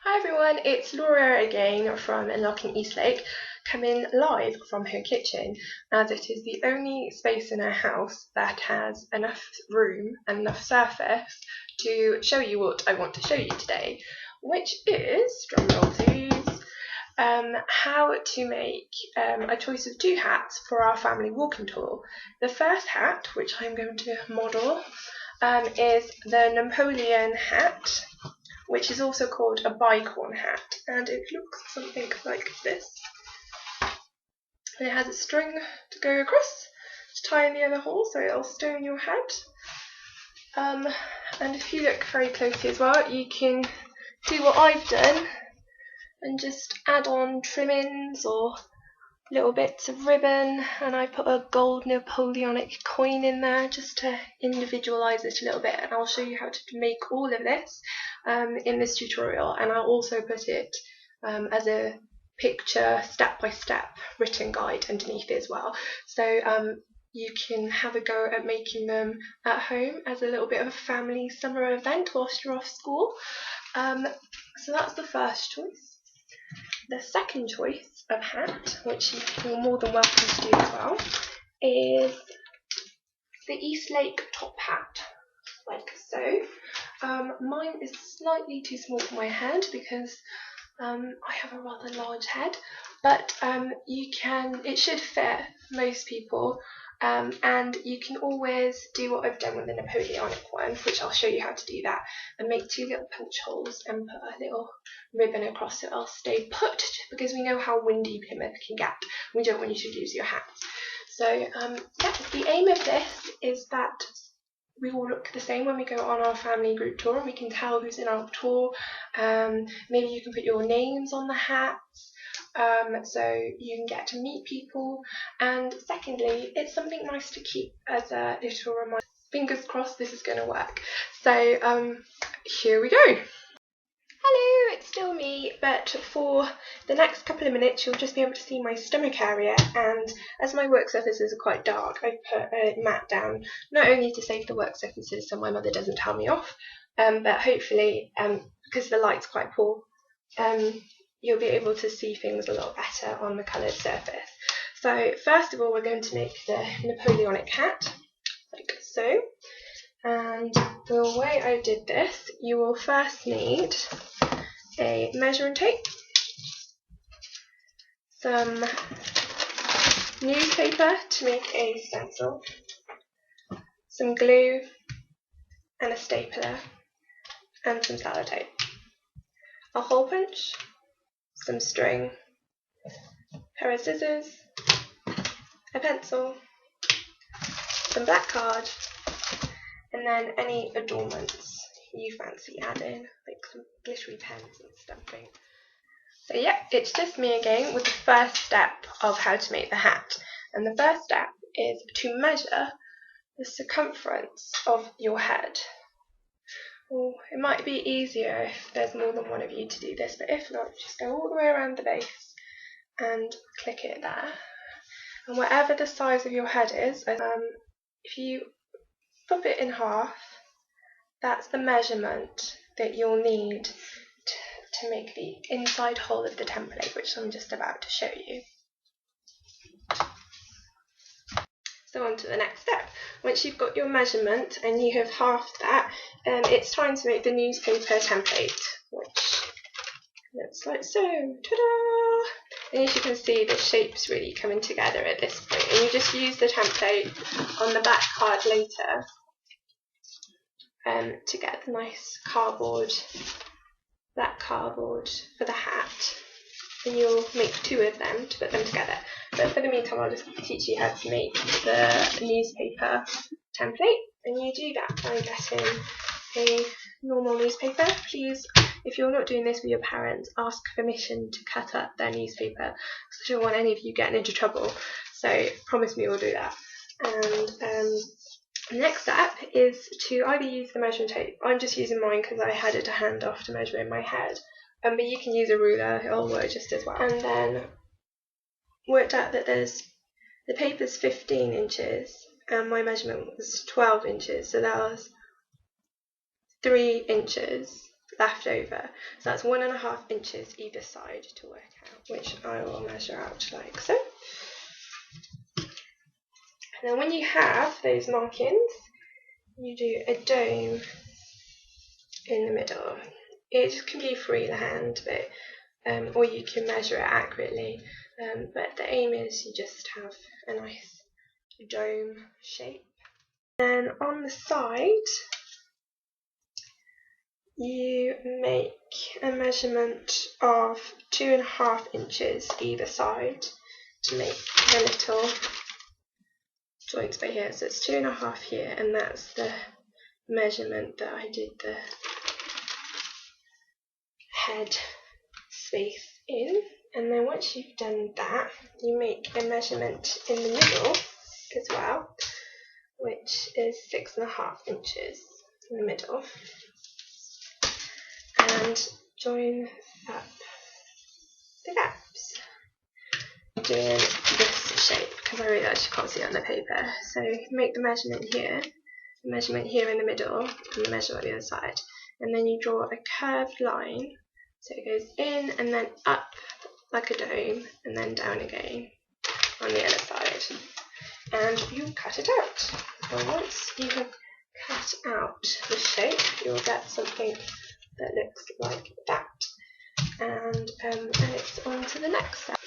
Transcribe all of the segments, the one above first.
Hi everyone, it's Laura again from Unlocking Eastlake, coming live from her kitchen, as it is the only space in her house that has enough room and enough surface to show you what I want to show you today, which is, drumroll please, how to make a choice of 2 hats for our family walking tour. The first hat, which I'm going to model, is the Napoleon hat, which is also called a bicorn hat, and it looks something like this. And it has a string to go across to tie in the other hole so it'll stay on your head. And if you look very closely as well, you can see what I've done and just add on trimmings or little bits of ribbon, and I put a gold Napoleonic coin in there just to individualise it a little bit, and I'll show you how to make all of this in this tutorial, and I'll also put it as a picture step-by-step written guide underneath it as well, so you can have a go at making them at home as a little bit of a family summer event whilst you're off school. So that's the first choice. The second choice of hat, which you're more than welcome to do as well, is the Eastlake top hat, like so. Mine is slightly too small for my head because I have a rather large head, but it should fit most people, and you can always do what I've done with the Napoleonic one, which I'll show you how to do that, and make 2 little punch holes and put a little ribbon across so it'll stay put, because we know how windy Plymouth can get. We don't want you to lose your hats. So yeah, the aim of this is that we all look the same when we go on our family group tour, and we can tell who's in our tour. Maybe you can put your names on the hats, so you can get to meet people, and secondly, it's something nice to keep as a little reminder. Fingers crossed this is going to work. So here we go. Hello, it's still me, but for the next couple of minutes you'll just be able to see my stomach area, and as my work surfaces are quite dark, I've put a mat down, not only to save the work surfaces so my mother doesn't tell me off, but hopefully, because the light's quite poor, you'll be able to see things a lot better on the coloured surface. So first of all, we're going to make the Napoleonic hat, like so. And the way I did this, you will first need a measuring tape, some newspaper to make a stencil, some glue and a stapler, and some sellotape, a hole punch, some string, a pair of scissors, a pencil, some black card, and then any adornments you fancy adding, like some glittery pens and stuffing. So yeah, it's just me again with the first step of how to make the hat. And the first step is to measure the circumference of your head. Well, it might be easier if there's more than one of you to do this, but if not, just go all the way around the base and click it there. And whatever the size of your head is, if you flip it in half, that's the measurement that you'll need to make the inside hole of the template, which I'm just about to show you. So on to the next step. Once you've got your measurement and you have halved that, it's time to make the newspaper template, which looks like so. Ta-da! And as you can see, the shape's really coming together at this point, and you just use the template on the back card later to get the nice cardboard, black cardboard for the hat, and you'll make 2 of them to put them together. But for the meantime, I'll just teach you how to make the newspaper template, and you do that by getting a normal newspaper. Please, if you're not doing this with your parents, ask permission to cut up their newspaper, because I don't want any of you getting into trouble, so promise me we'll do that. And the next step is to either use the measuring tape. I'm just using mine because I had it to hand off to measure in my head, but you can use a ruler, it'll work just as well. And then worked out that the paper's 15 inches and my measurement was 12 inches, so that was 3 inches left over. So that's 1.5 inches either side to work out, which I will measure out like so. And then when you have those markings, you do a dome in the middle. It can be freehand, but or you can measure it accurately. But the aim is you just have a nice dome shape. And on the side, you make a measurement of 2.5 inches either side to make the little joints by here. So it's 2.5 here, and that's the measurement that I did the head space in. And then once you've done that, you make a measurement in the middle as well, which is 6.5 inches in the middle, and join up the gaps, doing this shape, because I realised you can't see it on the paper. So make the measurement here in the middle, and the measurement on the other side, and then you draw a curved line, so it goes in and then up like a dome, and then down again on the other side, and you cut it out. And once you have cut out the shape, you'll get something that looks like that. And it's on to the next step.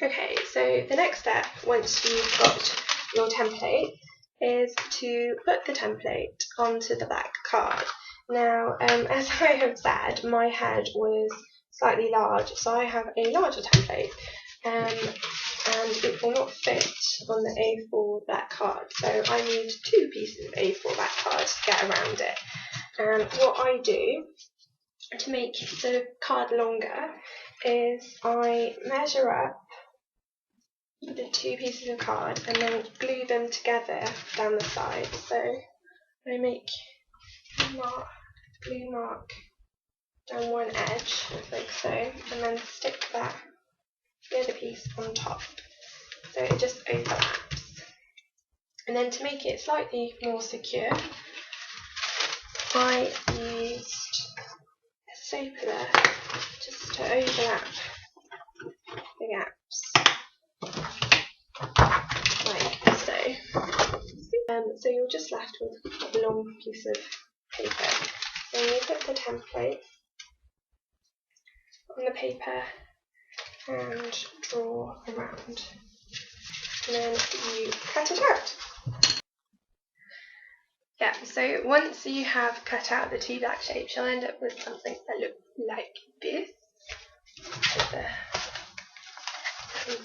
Okay, so the next step, once you've got your template, is to put the template onto the back card. Now, as I have said, my head was slightly large, so I have a larger template, and it will not fit on the A4 back card, so I need 2 pieces of A4 back card to get around it. And what I do to make the card longer is I measure up the 2 pieces of card and then glue them together down the side. So I make a glue mark down one edge, like so, and then stick the other piece on top, so it just overlaps. And then to make it slightly more secure, I used a stapler just to overlap the gaps, like so. So you're just left with a long piece of paper. Then you put the template on the paper and draw around, and then you cut it out. Yeah, so once you have cut out the 2 black shapes, you'll end up with something that looks like this.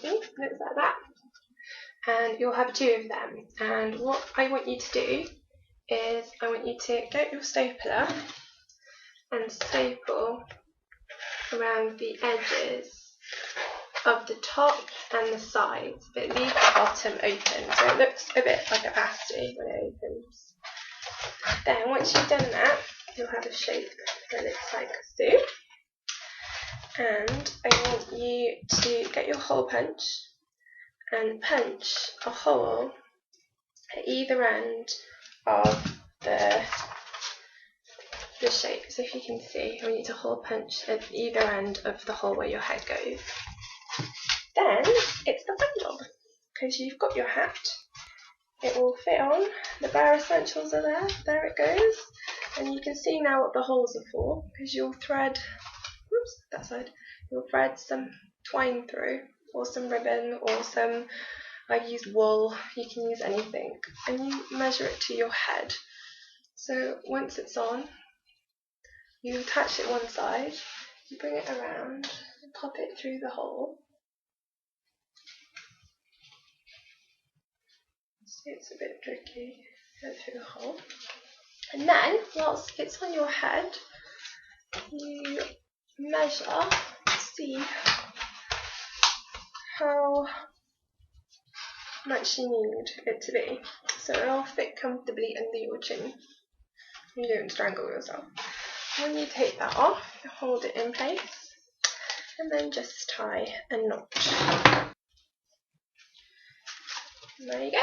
Looks like that. And you'll have 2 of them. And what I want you to do is I want you to get your stapler and staple around the edges of the top and the sides, but leave the bottom open so it looks a bit like a pasty when it opens. Then once you've done that, you'll have a shape that looks like so. And I want you to get your hole punch and punch a hole at either end of the shape. So if you can see, I want you to hole punch at either end of the hole where your head goes. Then it's the fun job, because you've got your hat. It will fit on, the bare essentials are there it goes, and you can see now what the holes are for, because you'll thread, you'll thread some twine through, or some ribbon, or some, I've used wool, you can use anything, and you measure it to your head. So once it's on, you attach it one side, you bring it around, and pop it through the hole. It's a bit tricky, go through the hole. And then, whilst it's on your head, you measure to see how much you need it to be. So it'll fit comfortably under your chin. You don't strangle yourself. When you take that off, you hold it in place, and then just tie a knot. And there you go.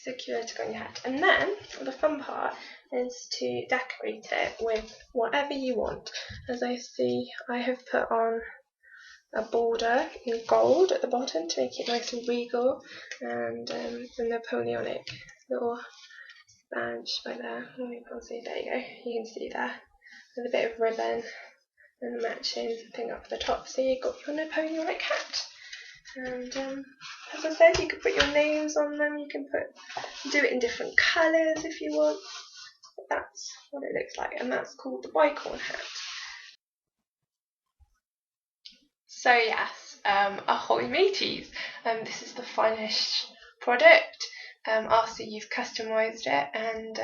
secure to go on your hat. And then the fun part is to decorate it with whatever you want. As I see, I have put on a border in gold at the bottom to make it nice and regal, and the Napoleonic little badge right there. Oh, you can't see. There you go. You can see there. With a bit of ribbon and a matching thing up the top. So you got your Napoleonic hat. And as I said, you can put your names on them. You can do it in different colours if you want. But that's what it looks like, and that's called the Bicorn hat. So yes, ahoy mateys! This is the finished product after you've customised it, and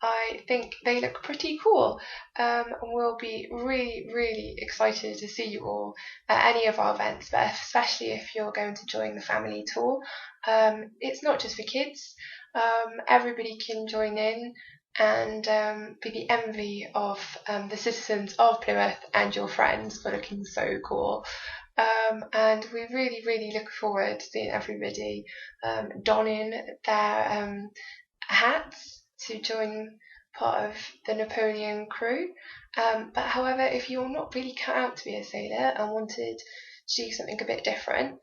I think they look pretty cool. We'll be really excited to see you all at any of our events, but especially if you're going to join the family tour. It's not just for kids, everybody can join in and be the envy of the citizens of Plymouth and your friends for looking so cool. And we really look forward to seeing everybody donning their hats to join part of the Napoleon crew. But however, if you're not really cut out to be a sailor and wanted to do something a bit different,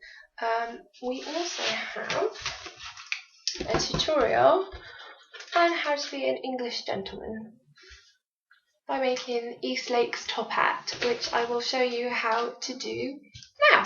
we also have a tutorial on how to be an English gentleman by making Eastlake's top hat, which I will show you how to do now.